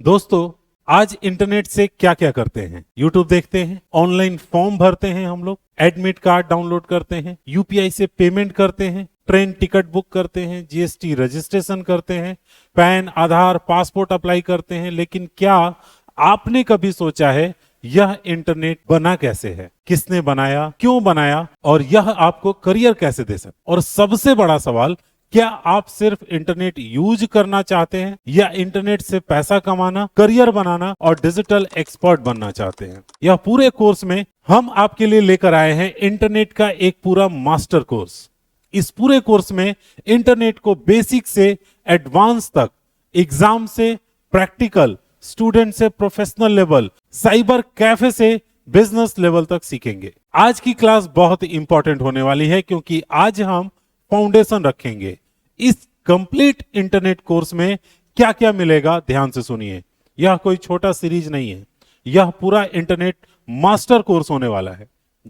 दोस्तों, आज इंटरनेट से क्या क्या करते हैं? यूट्यूब देखते हैं, ऑनलाइन फॉर्म भरते हैं, हम लोग एडमिट कार्ड डाउनलोड करते हैं, यूपीआई से पेमेंट करते हैं, ट्रेन टिकट बुक करते हैं, जीएसटी रजिस्ट्रेशन करते हैं, पैन, आधार, पासपोर्ट अप्लाई करते हैं। लेकिन क्या आपने कभी सोचा है यह इंटरनेट बना कैसे है, किसने बनाया, क्यों बनाया और यह आपको करियर कैसे दे सकता? और सबसे बड़ा सवाल, क्या आप सिर्फ इंटरनेट यूज करना चाहते हैं या इंटरनेट से पैसा कमाना, करियर बनाना और डिजिटल एक्सपर्ट बनना चाहते हैं? यह पूरे कोर्स में हम आपके लिए लेकर आए हैं इंटरनेट का एक पूरा मास्टर कोर्स। इस पूरे कोर्स में इंटरनेट को बेसिक से एडवांस तक, एग्जाम से प्रैक्टिकल, स्टूडेंट से प्रोफेशनल लेवल, साइबर कैफे से बिजनेस लेवल तक सीखेंगे। आज की क्लास बहुत इंपॉर्टेंट होने वाली है क्योंकि आज हम फाउंडेशन रखेंगे। इस कंप्लीट इंटरनेट कोर्स में क्या क्या मिलेगा, ध्यान से सुनिए। यह कोई छोटा सीरीज नहीं है, यह पूरा इंटरनेट मास्टर कोर्स होने वाला है,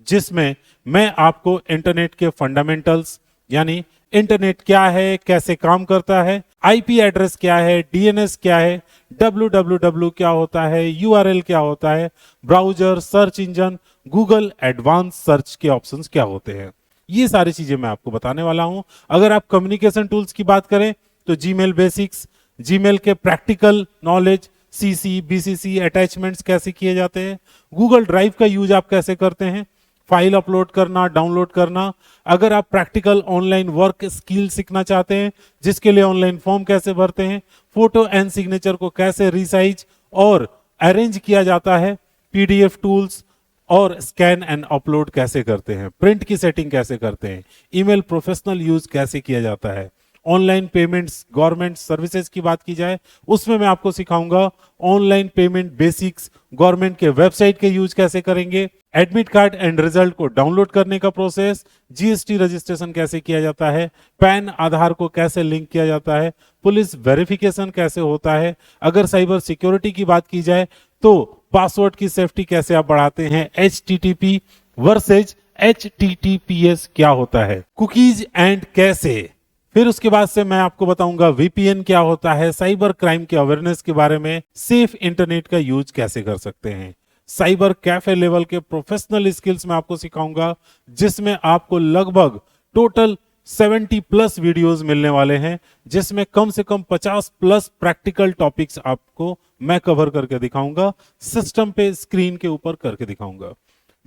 जिसमें मैं आपको इंटरनेट के फंडामेंटल्स, यानी इंटरनेट क्या है, कैसे काम करता है, आईपी एड्रेस क्या है, डीएनएस क्या है, www क्या होता है, यूआरएल क्या होता है, browser, search engine, Google advance search के ऑप्शंस क्या होते हैं, ये सारी चीजें मैं आपको बताने वाला हूं। अगर आप कम्युनिकेशन टूल्स की बात करें तो जीमेल बेसिक्स, जीमेल के practical knowledge, CC, BCC, attachments कैसे किए जाते हैं, गूगल ड्राइव का यूज आप कैसे करते हैं, फाइल अपलोड करना, डाउनलोड करना। अगर आप प्रैक्टिकल ऑनलाइन वर्क स्किल सीखना चाहते हैं, जिसके लिए ऑनलाइन फॉर्म कैसे भरते हैं, फोटो एंड सिग्नेचर को कैसे रिसाइज और अरेंज किया जाता है, पीडीएफ टूल्स और स्कैन एंड अपलोड कैसे करते हैं, प्रिंट की सेटिंग कैसे करते हैं, ईमेल प्रोफेशनल यूज कैसे किया जाता है, ऑनलाइन पेमेंट्स, गवर्नमेंट सर्विसेज की बात की जाए उसमें मैं आपको सिखाऊंगा ऑनलाइन पेमेंट बेसिक्स, गवर्नमेंट के वेबसाइट के यूज कैसे करेंगे, एडमिट कार्ड एंड रिजल्ट को डाउनलोड करने का प्रोसेस, जीएसटी रजिस्ट्रेशन कैसे किया जाता है, पैन, आधार को कैसे लिंक किया जाता है, पुलिस वेरिफिकेशन कैसे होता है, अगर साइबर सिक्योरिटी की बात की जाए तो पासवर्ड की सेफ्टी कैसे आप बढ़ाते हैं, HTTP वर्सेज HTTPS क्या होता है, कुकीज एंड कैसे। फिर उसके बाद से मैं आपको बताऊंगा VPN क्या होता है, साइबर क्राइम के अवेयरनेस के बारे में, सेफ इंटरनेट का यूज कैसे कर सकते हैं, साइबर कैफे लेवल के प्रोफेशनल स्किल्स मैं आपको सिखाऊंगा, जिसमें आपको लगभग टोटल 70 प्लस वीडियोस मिलने वाले हैं, जिसमें कम से कम 50 प्लस प्रैक्टिकल टॉपिक्स आपको मैं कवर करके दिखाऊंगा, सिस्टम पे स्क्रीन के ऊपर करके दिखाऊंगा,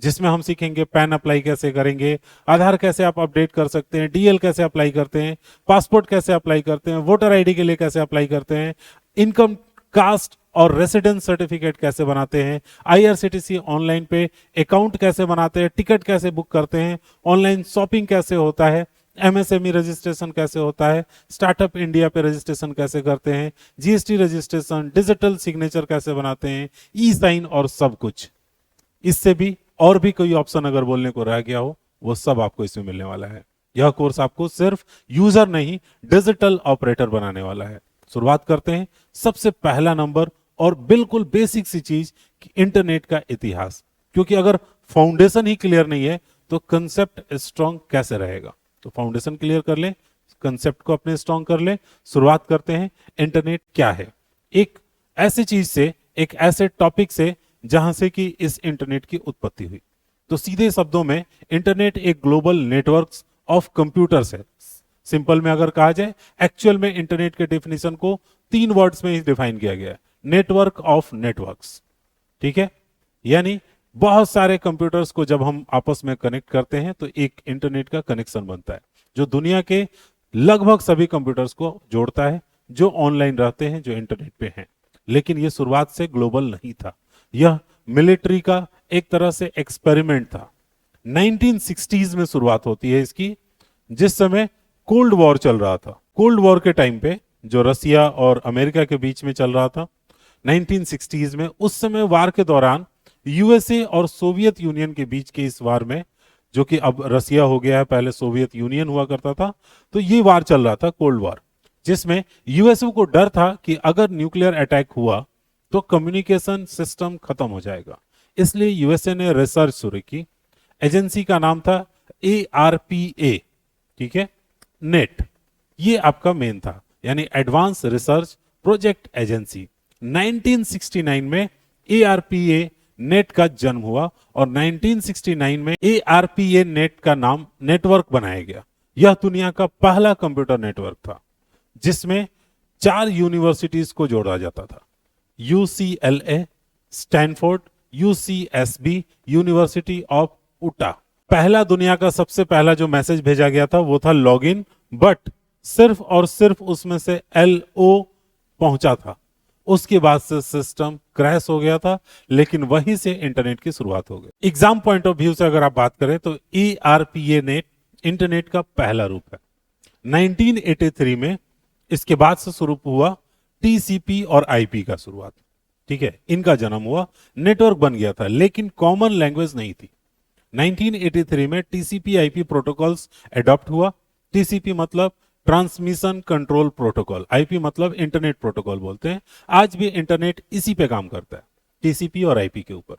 जिसमें हम सीखेंगे पैन अप्लाई कैसे करेंगे, आधार कैसे आप अपडेट कर सकते हैं, डीएल कैसे अप्लाई करते हैं, पासपोर्ट कैसे अप्लाई करते हैं, वोटर आईडी के लिए कैसे अप्लाई करते हैं, इनकम, कास्ट और रेसिडेंस सर्टिफिकेट कैसे बनाते हैं, आईआरसीटीसी ऑनलाइन पे अकाउंट कैसे बनाते हैं, टिकट कैसे बुक करते हैं, ऑनलाइन शॉपिंग कैसे होता है, एमएसएमई रजिस्ट्रेशन कैसे होता है, स्टार्टअप इंडिया पे रजिस्ट्रेशन कैसे करते हैं, जीएसटी रजिस्ट्रेशन, डिजिटल सिग्नेचर कैसे बनाते हैं, ई साइन और सब कुछ। इससे भी और भी कोई ऑप्शन अगर बोलने को रह गया हो वो सब आपको इसमें मिलने वाला है। यह कोर्स आपको सिर्फ यूजर नहीं, डिजिटल ऑपरेटर बनाने वाला है। शुरुआत करते हैं। सबसे पहला नंबर और बिल्कुल बेसिक सी चीज कि इंटरनेट का इतिहास, क्योंकि अगर फाउंडेशन ही क्लियर नहीं है तो कंसेप्ट स्ट्रांग कैसे रहेगा। तो फाउंडेशन क्लियर कर ले, कंसेप्ट को अपने स्ट्रांग कर ले। शुरुआत करते हैं, इंटरनेट क्या है। एक ऐसी चीज से, एक ऐसे टॉपिक से जहां से कि इस इंटरनेट की उत्पत्ति हुई। तो सीधे शब्दों में इंटरनेट एक ग्लोबल नेटवर्क ऑफ कंप्यूटर्स है। सिंपल में अगर कहा जाए, एक्चुअल में इंटरनेट के डेफिनेशन को 3 वर्ड्स में ही डिफाइन किया गया है, नेटवर्क ऑफ नेटवर्क्स। ठीक है, यानी बहुत सारे कंप्यूटर्स को जब हम आपस में कनेक्ट करते हैं तो एक इंटरनेट का कनेक्शन बनता है, जो दुनिया के लगभग सभी कंप्यूटर्स को जोड़ता है, जो ऑनलाइन रहते हैं, जो इंटरनेट पे हैं। लेकिन यह शुरुआत से ग्लोबल नहीं था, यह मिलिट्री का एक तरह से एक्सपेरिमेंट था। 1960s में शुरुआत होती है इसकी, जिस समय कोल्ड वॉर चल रहा था। कोल्ड वॉर के टाइम पे जो रसिया और अमेरिका के बीच में चल रहा था 1960s में, उस समय वार के दौरान यूएसए और सोवियत यूनियन के बीच के इस वार में, जो कि अब रसिया हो गया है, पहले सोवियत यूनियन हुआ करता था, तो ये वार चल रहा था, कोल्ड वॉर, जिसमें यूएसए को डर था कि अगर न्यूक्लियर अटैक हुआ तो कम्युनिकेशन सिस्टम खत्म हो जाएगा। इसलिए यूएसए ने रिसर्च शुरू की। एजेंसी का नाम था ARPA, ठीक है, नेट, ये आपका मेन था, यानी एडवांस रिसर्च प्रोजेक्ट एजेंसी। 1969 में ARPA नेट का जन्म हुआ और 1969 में ARPA नेट का नाम नेटवर्क बनाया गया। यह दुनिया का पहला कंप्यूटर नेटवर्क था जिसमें 4 यूनिवर्सिटीज को जोड़ा जाता था। UCLA, Stanford, UCSB, university of उटा। पहला दुनिया का सबसे पहला जो मैसेज भेजा गया था वो था लॉगिन, बट सिर्फ और सिर्फ उसमें से LO पहुंचा था। उसके बाद से सिस्टम क्रैश हो गया था, लेकिन वहीं से इंटरनेट की शुरुआत हो गई। एग्जाम पॉइंट ऑफ व्यू से अगर आप बात करें तो ARPA नेट इंटरनेट का पहला रूप है। 1983 में इसके बाद से शुरू हुआ TCP और IP का शुरुआत। ठीक है, इनका जन्म हुआ, नेटवर्क बन गया था, लेकिन कॉमन लैंग्वेज नहीं थी। 1983 में TCP IP प्रोटोकॉल्स एडॉप्ट हुआ। TCP मतलब ट्रांसमिशन कंट्रोल प्रोटोकॉल, IP मतलब इंटरनेट प्रोटोकॉल बोलते हैं। आज भी इंटरनेट इसी पे काम करता है, TCP और IP के ऊपर।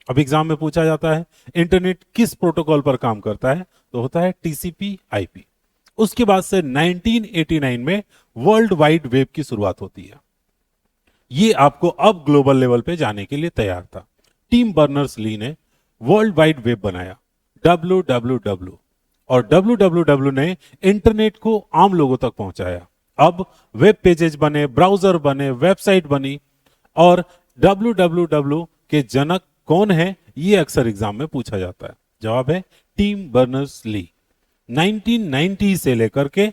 अब एग्जाम में पूछा जाता है इंटरनेट किस प्रोटोकॉल पर काम करता है, तो होता है TCP IP। उसके बाद से 1989 में वर्ल्ड वाइड वेब की शुरुआत होती है। ये आपको अब ग्लोबल लेवल पे जाने के लिए तैयार था। टिम बर्नर्स-ली ने वर्ल्ड वाइड वेब बनाया, WWW, और WWW ने इंटरनेट को आम लोगों तक पहुंचाया। अब वेब पेजेज बने, ब्राउजर बने, वेबसाइट बनी। और WWW के जनक कौन है, ये अक्सर एग्जाम में पूछा जाता है। जवाब है टिम बर्नर्स-ली। 1990 से लेकर के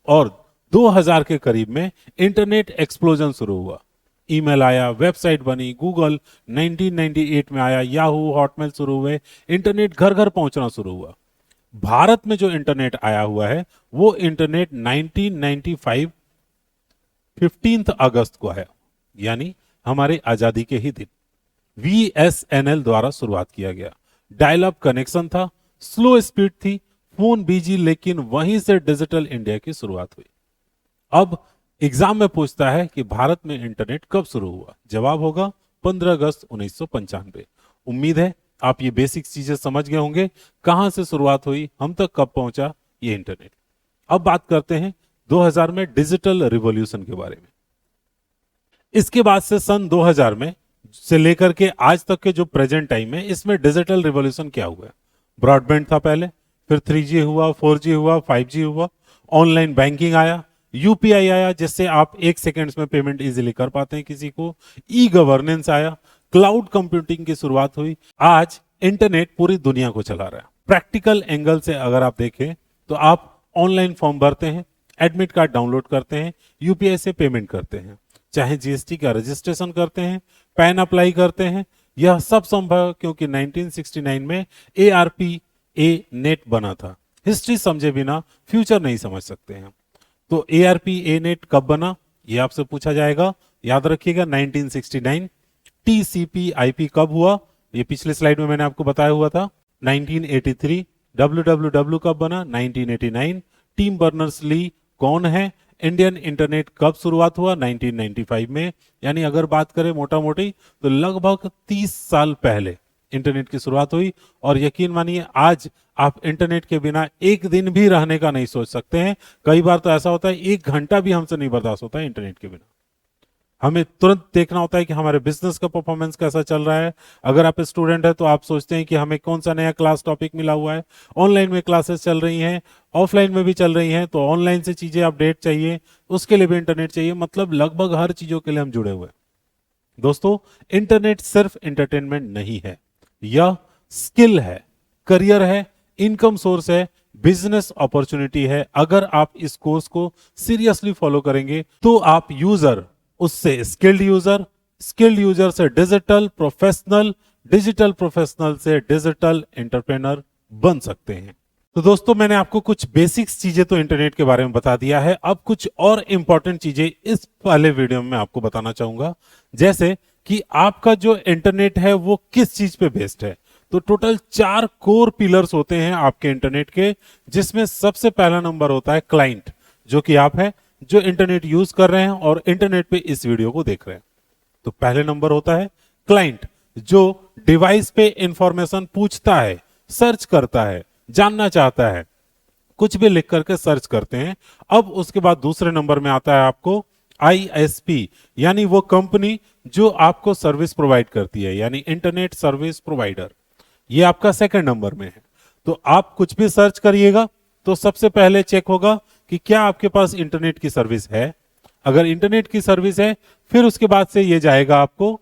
और 2000 के करीब में इंटरनेट एक्सप्लोजन शुरू हुआ। ईमेल आया, वेबसाइट बनी, गूगल 1998 में आया, याहू, हॉटमेल शुरू हुए, इंटरनेट घर घर पहुंचना शुरू हुआ। भारत में जो इंटरनेट आया हुआ है वो इंटरनेट 1995 15 अगस्त को आया, यानी हमारे आजादी के ही दिन। VSNL द्वारा शुरुआत किया गया। डायल अप कनेक्शन था, स्लो स्पीड थी, फोन बिजी, लेकिन वहीं से डिजिटल इंडिया की शुरुआत हुई। अब एग्जाम में पूछता है कि भारत में इंटरनेट कब शुरू हुआ, जवाब होगा 15 अगस्त 1995। उम्मीद है आप ये बेसिक चीजें समझ गए होंगे, कहां से शुरुआत हुई, हम तक कब पहुंचा ये इंटरनेट। अब बात करते हैं 2000 में डिजिटल रिवॉल्यूशन के बारे में। इसके बाद से सन 2000 में से लेकर के आज तक के जो प्रेजेंट टाइम है, इसमें डिजिटल रिवॉल्यूशन क्या हुआ है। ब्रॉडबैंड था पहले, फिर 3G हुआ, 4G हुआ, 5G हुआ, ऑनलाइन बैंकिंग आया, UPI आया जिससे आप 1 सेकेंड्स में पेमेंट इजीली कर पाते हैं किसी को, ई गवर्नेंस आया, क्लाउड कंप्यूटिंग की शुरुआत हुई। आज इंटरनेट पूरी दुनिया को चला रहा है। प्रैक्टिकल एंगल से अगर आप देखें तो आप ऑनलाइन फॉर्म भरते हैं, एडमिट कार्ड डाउनलोड करते हैं, UPI से पेमेंट करते हैं, चाहे GST का रजिस्ट्रेशन करते हैं, पैन अप्लाई करते हैं। यह सब संभव क्योंकि 1969 में ARPA नेट बना था। हिस्ट्री समझे बिना फ्यूचर नहीं समझ सकते हैं। तो ARPA नेट कब बना, यह आपसे पूछा जाएगा, याद रखिएगा 1969। TCP IP कब हुआ, ये पिछले स्लाइड में मैंने आपको बताया हुआ था, 1983। WWW कब बना, 1989। टिम बर्नर्स-ली कौन है, इंडियन इंटरनेट कब शुरुआत हुआ, 1995 में। यानी अगर बात करें मोटा मोटी तो लगभग 30 साल पहले इंटरनेट की शुरुआत हुई। और यकीन मानिए आज आप इंटरनेट के बिना एक दिन भी रहने का नहीं सोच सकते हैं। कई बार तो ऐसा होता है 1 घंटा भी हमसे नहीं बर्दाश्त होता है इंटरनेट के बिना। हमें तुरंत देखना होता है कि हमारे बिजनेस का परफॉर्मेंस कैसा चल रहा है। अगर आप स्टूडेंट है तो आप सोचते हैं कि हमें कौन सा नया क्लास टॉपिक मिला हुआ है, ऑनलाइन में क्लासेस चल रही हैं, ऑफलाइन में भी चल रही हैं, तो ऑनलाइन से चीजें अपडेट चाहिए, उसके लिए भी इंटरनेट चाहिए। मतलब लगभग हर चीजों के लिए हम जुड़े हुए हैं। दोस्तों, इंटरनेट सिर्फ एंटरटेनमेंट नहीं है, यह स्किल है, करियर है, इनकम सोर्स है, बिजनेस अपॉर्चुनिटी है। अगर आप इस कोर्स को सीरियसली फॉलो करेंगे तो आप यूजर उससे स्किल्ड यूजर, स्किल्ड यूजर से डिजिटल प्रोफेशनल, डिजिटल प्रोफेशनल से डिजिटल एंटरप्रेनर बन सकते हैं। तो दोस्तों, मैंने आपको कुछ बेसिक्स चीजें तो इंटरनेट के बारे में बता दिया है। अब कुछ और इंपॉर्टेंट चीजें इस वाले वीडियो में आपको बताना चाहूंगा, जैसे कि आपका जो इंटरनेट है वो किस चीज पे बेस्ड है। तो टोटल 4 कोर पिलर्स होते हैं आपके इंटरनेट के, जिसमें सबसे पहला नंबर होता है क्लाइंट, जो कि आप है, जो इंटरनेट यूज कर रहे हैं और इंटरनेट पे इस वीडियो को देख रहे हैं। तो पहले नंबर होता है क्लाइंट, जो डिवाइस पे इंफॉर्मेशन पूछता है, सर्च करता है, जानना चाहता है, कुछ भी लिख करके सर्च करते हैं। अब उसके बाद दूसरे नंबर में आता है आपको आईएसपी यानी वो कंपनी जो आपको सर्विस प्रोवाइड करती है, यानी इंटरनेट सर्विस प्रोवाइडर, ये आपका सेकंड नंबर में है। तो आप कुछ भी सर्च करिएगा तो सबसे पहले चेक होगा कि क्या आपके पास इंटरनेट की सर्विस है। अगर इंटरनेट की सर्विस है फिर उसके बाद से ये जाएगा आपको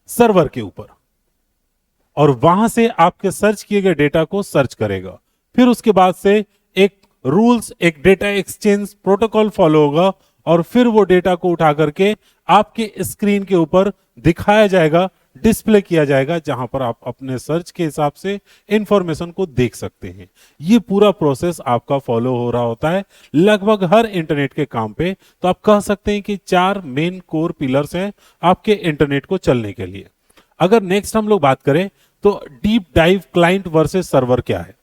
सर्वर के ऊपर और वहां से आपके सर्च किए गए डेटा को सर्च करेगा। फिर उसके बाद से एक रूल्स, एक डेटा एक्सचेंज प्रोटोकॉल फॉलो होगा और फिर वो डेटा को उठा करके आपके स्क्रीन के ऊपर दिखाया जाएगा, डिस्प्ले किया जाएगा, जहां पर आप अपने सर्च के हिसाब से इंफॉर्मेशन को देख सकते हैं। ये पूरा प्रोसेस आपका फॉलो हो रहा होता है लगभग हर इंटरनेट के काम पे। तो आप कह सकते हैं कि 4 मेन कोर पिलर्स हैं आपके इंटरनेट को चलने के लिए। अगर नेक्स्ट हम लोग बात करें तो deep dive client versus server क्या है,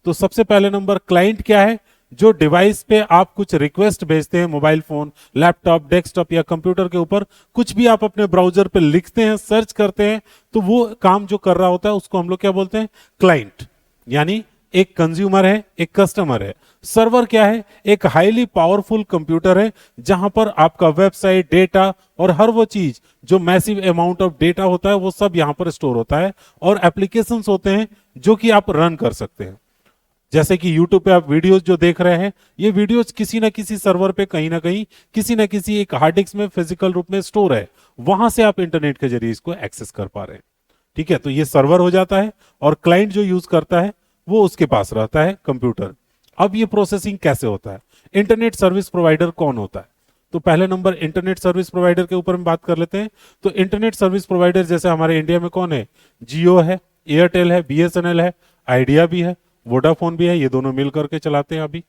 तो सबसे पहले नंबर क्लाइंट क्या है, जो डिवाइस पे आप कुछ रिक्वेस्ट भेजते हैं, मोबाइल फोन, लैपटॉप, डेस्कटॉप या कंप्यूटर के ऊपर कुछ भी आप अपने ब्राउजर पे लिखते हैं, सर्च करते हैं, तो वो काम जो कर रहा होता है उसको हम लोग क्या बोलते हैं, क्लाइंट। यानी एक कंज्यूमर है, एक कस्टमर है। सर्वर क्या है, एक हाईली पावरफुल कंप्यूटर है जहां पर आपका वेबसाइट, डेटा और हर वो चीज जो मैसिव अमाउंट ऑफ डेटा होता है वो सब यहां पर स्टोर होता है और एप्लीकेशंस होते हैं जो कि आप रन कर सकते हैं। जैसे कि YouTube पे आप वीडियोस जो देख रहे हैं, ये वीडियोस किसी ना किसी सर्वर पे कहीं ना कहीं किसी ना किसी एक हार्ड डिस्क में फिजिकल रूप में स्टोर है, वहां से आप इंटरनेट के जरिए इसको एक्सेस कर पा रहे हैं। ठीक है, तो ये सर्वर हो जाता है और क्लाइंट जो यूज करता है वो उसके पास रहता है कंप्यूटर। अब ये प्रोसेसिंग कैसे होता है, इंटरनेट सर्विस प्रोवाइडर कौन होता है, तो पहले नंबर इंटरनेट सर्विस प्रोवाइडर के ऊपर हम बात कर लेते हैं। तो इंटरनेट सर्विस प्रोवाइडर जैसे हमारे इंडिया में कौन है, जियो है, एयरटेल है, बीएसएनएल है, आइडिया भी है, वोडाफोन भी है, ये दोनों मिल करके चलाते हैं अभी।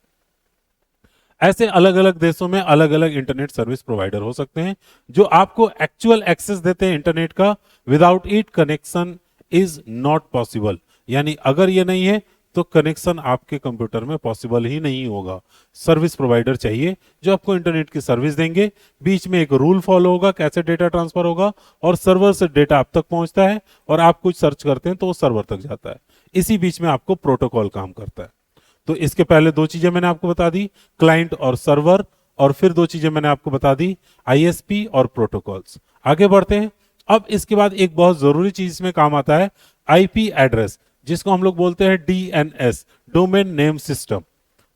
ऐसे अलग अलग देशों में अलग अलग इंटरनेट सर्विस प्रोवाइडर हो सकते हैं जो आपको एक्चुअल एक्सेस देते हैं इंटरनेट का। Without it connection is not possible, यानी अगर ये नहीं है तो कनेक्शन आपके कंप्यूटर में पॉसिबल ही नहीं होगा। सर्विस प्रोवाइडर चाहिए जो आपको इंटरनेट की सर्विस देंगे, बीच में एक रूल फॉलो होगा कैसे डेटा ट्रांसफर होगा और सर्वर से डेटा आप तक पहुंचता है और आप कुछ सर्च करते हैं तो वो सर्वर तक जाता है। इसी बीच में आपको प्रोटोकॉल काम करता है। तो इसके पहले 2 चीजें मैंने आपको बता दी, क्लाइंट और सर्वर, और फिर 2 चीजें मैंने आपको बता दी, आईएसपी और प्रोटोकॉल्स। आगे बढ़ते हैं। अब इसके बाद एक बहुत जरूरी चीज इसमें काम आता है, आईपी एड्रेस, जिसको हम लोग बोलते हैं DNS, domain name system.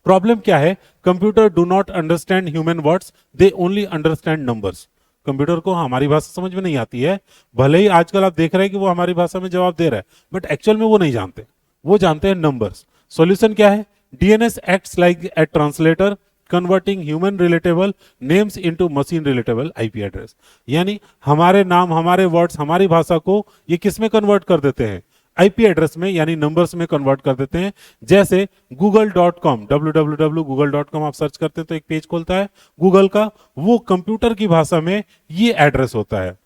Problem क्या है, computer do not understand human words, they only understand numbers. Computer को हमारी भाषा समझ में नहीं आती है, भले ही आजकल आप देख रहे हैं कि वो हमारी भाषा में जवाब दे रहा है, बट एक्चुअल में वो नहीं जानते, वो जानते हैं नंबर्स। सॉल्यूशन क्या है, DNS acts like a translator converting human relatable names into machine relatable IP address. यानी हमारे नाम, हमारे वर्ड्स, हमारी भाषा को ये किस में कन्वर्ट कर देते हैं, आईपी एड्रेस में, यानी नंबर्स में कन्वर्ट कर देते हैं। जैसे google.com, www.google.com आप सर्च करते हैं तो एक पेज खोलता है गूगल का, वो कंप्यूटर की भाषा में ये एड्रेस होता है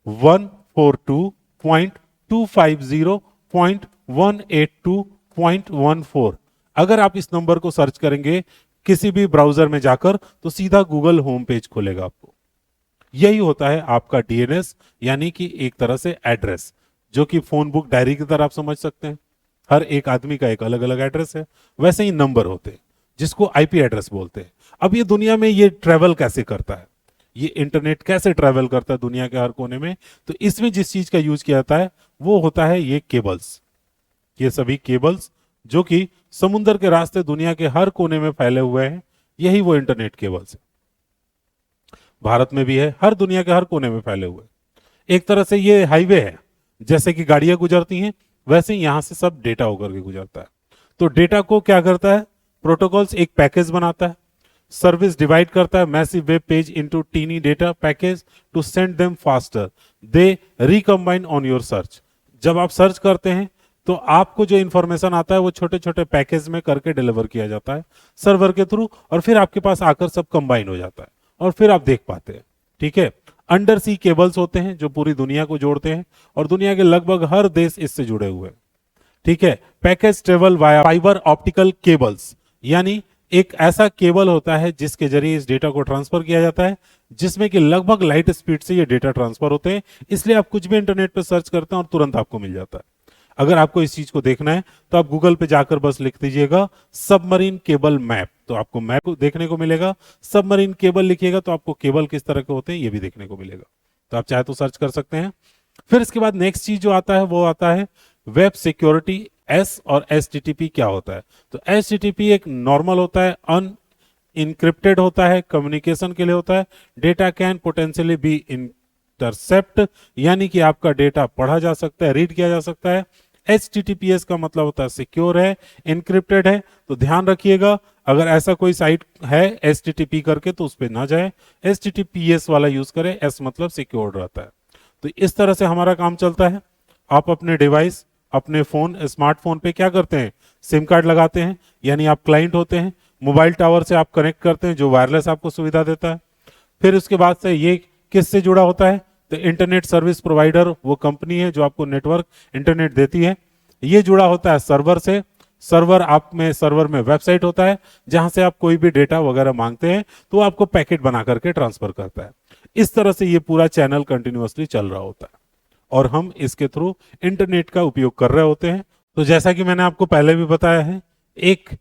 142.250.182.14। अगर आप इस नंबर को सर्च करेंगे किसी भी ब्राउजर में जाकर तो सीधा गूगल होम पेज खोलेगा आपको। यही होता है आपका डीएनएस, यानी कि एक तरह से एड्रेस, जो कि फोन बुक डायरी की तरह आप समझ सकते हैं। हर एक आदमी का एक अलग अलग एड्रेस है, वैसे ही नंबर होते हैं जिसको आईपी एड्रेस बोलते हैं। अब ये दुनिया में ये ट्रेवल कैसे करता है, ये इंटरनेट कैसे ट्रेवल करता है दुनिया के हर कोने में, तो इसमें जिस चीज का यूज किया जाता है वो होता है ये केबल्स। ये सभी केबल्स जो कि समुद्र के रास्ते दुनिया के हर कोने में फैले हुए हैं, यही वो इंटरनेट केबल्स है। भारत में भी है, हर दुनिया के हर कोने में फैले हुए। एक तरह से ये हाईवे है, जैसे कि गाड़ियां गुजरती हैं वैसे ही यहां से सब डेटा होकर के गुजरता है। तो डेटा को क्या करता है, प्रोटोकॉल्स एक पैकेज बनाता है, सर्विस डिवाइड करता है massive web page into tiny data package to send them faster, they recombine on your search. जब आप सर्च करते हैं तो आपको जो इंफॉर्मेशन आता है वो छोटे छोटे पैकेज में करके डिलीवर किया जाता है सर्वर के थ्रू, और फिर आपके पास आकर सब कंबाइन हो जाता है और फिर आप देख पाते हैं। ठीक है, अंडर सी केबल्स होते हैं जो पूरी दुनिया को जोड़ते हैं और दुनिया के लगभग हर देश इससे जुड़े हुए हैं। ठीक है, package travel via fibre optical cables, यानी एक ऐसा केबल होता है जिसके जरिए इस डेटा को ट्रांसफर किया जाता है, जिसमें कि लगभग लाइट स्पीड से ये डेटा ट्रांसफर होते हैं। इसलिए आप कुछ भी इंटरनेट पर सर्च करते हैं और तुरंत आपको मिल जाता है। अगर आपको इस चीज को देखना है तो आप गूगल पे जाकर बस लिख दीजिएगा सबमरीन केबल मैप, तो आपको मैप देखने को मिलेगा। सबमरीन केबल लिखिएगा तो आपको केबल किस तरह के होते हैं ये भी देखने को मिलेगा, तो आप चाहे तो सर्च कर सकते हैं। फिर इसके बाद नेक्स्ट चीज जो आता है वो आता है वेब सिक्योरिटी। एस और एचटीटीपी क्या होता है? तो एचटीटीपी एक नॉर्मल होता है, अन इनक्रिप्टेड होता है, कम्युनिकेशन के लिए होता है। Data can potentially be intercept, यानी कि आपका डेटा पढ़ा जा सकता है, रीड किया जा सकता है। HTTPS का मतलब होता है सिक्योर है, इनक्रिप्टेड है। तो ध्यान रखिएगा, अगर ऐसा कोई साइट है HTTP करके तो उस पर ना जाए, HTTPS वाला यूज करें। एस मतलब सिक्योर रहता है। तो इस तरह से हमारा काम चलता है। आप अपने डिवाइस, अपने फोन, स्मार्टफोन पे क्या करते हैं? सिम कार्ड लगाते हैं, यानी आप क्लाइंट होते हैं। मोबाइल टावर से आप कनेक्ट करते हैं, जो वायरलेस आपको सुविधा देता है। फिर उसके बाद से ये किससे जुड़ा होता है? तो इंटरनेट सर्विस प्रोवाइडर वो कंपनी है जो आपको नेटवर्क इंटरनेट देती है। ये जुड़ा होता है सर्वर से। सर्वर में वेबसाइट होता है जहां से आप कोई भी डेटा वगैरह मांगते हैं तो आपको पैकेट बना करके ट्रांसफर करता है। इस तरह से ये पूरा चैनल कंटिन्यूअसली चल रहा होता है और हम इसके थ्रू इंटरनेट का उपयोग कर रहे होते हैं। तो जैसा कि मैंने आपको पहले भी बताया है, एक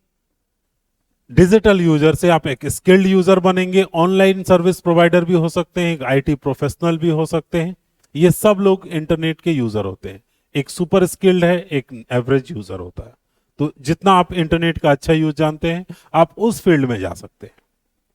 डिजिटल यूजर से आप एक स्किल्ड यूजर बनेंगे। ऑनलाइन सर्विस प्रोवाइडर भी हो सकते हैं, एक आईटी प्रोफेशनल भी हो सकते हैं। ये सब लोग इंटरनेट के यूजर होते हैं। एक सुपर स्किल्ड है, एक एवरेज यूजर होता है। तो जितना आप इंटरनेट का अच्छा यूज जानते हैं, आप उस फील्ड में जा सकते हैं।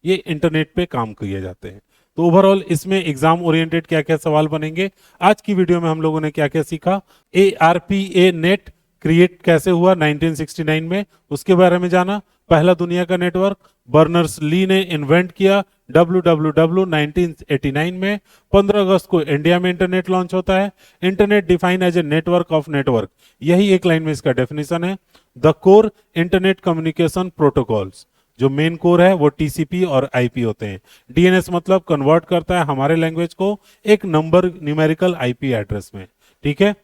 ये इंटरनेट पे काम किए जाते हैं। तो ओवरऑल इसमें एग्जाम ओरिएंटेड क्या क्या सवाल बनेंगे, आज की वीडियो में हम लोगों ने क्या क्या सीखा। ARPA नेट क्रिएट कैसे हुआ 1969 में, उसके बारे में जाना। पहला दुनिया का नेटवर्क बर्नर्स ली ने इन्वेंट किया WWW 1989 में। 15 अगस्त को इंडिया में इंटरनेट लॉन्च होता है। Internet define as a network of network, यही एक लाइन में इसका डेफिनेशन है। The core internet communication protocols, जो मेन कोर है वो TCP और IP होते हैं। DNS मतलब कन्वर्ट करता है हमारे लैंग्वेज को एक नंबर न्यूमेरिकल IP एड्रेस में, ठीक है।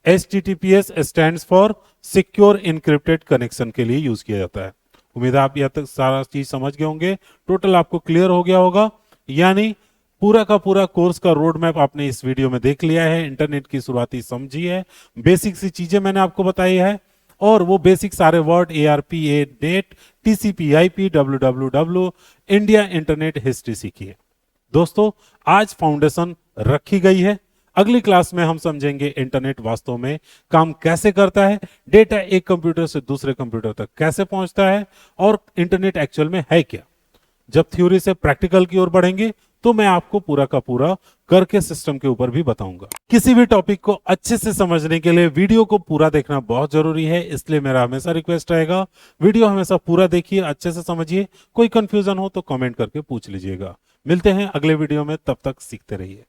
HTTPS stands for secure encrypted connection के लिए यूज किया जाता है। उम्मीद है आप यहां तक सारा चीज समझ गए होंगे, टोटल आपको क्लियर हो गया होगा। यानी पूरा का पूरा कोर्स का रोड मैप आपने इस वीडियो में देख लिया है। इंटरनेट की शुरुआती समझी है, बेसिक सी चीजें मैंने आपको बताई है और वो बेसिक सारे word ARPA net, TCP IP, WWW, India internet history सीखी है। दोस्तों आज फाउंडेशन रखी गई है। अगली क्लास में हम समझेंगे इंटरनेट वास्तव में काम कैसे करता है, डेटा एक कंप्यूटर से दूसरे कंप्यूटर तक कैसे पहुंचता है और इंटरनेट एक्चुअल में है क्या। जब थ्योरी से प्रैक्टिकल की ओर बढ़ेंगे तो मैं आपको पूरा का पूरा करके सिस्टम के ऊपर भी बताऊंगा। किसी भी टॉपिक को अच्छे से समझने के लिए वीडियो को पूरा देखना बहुत जरूरी है, इसलिए मेरा हमेशा रिक्वेस्ट रहेगा वीडियो हमेशा पूरा देखिए, अच्छे से समझिए। कोई कंफ्यूजन हो तो कमेंट करके पूछ लीजिएगा। मिलते हैं अगले वीडियो में, तब तक सीखते रहिए।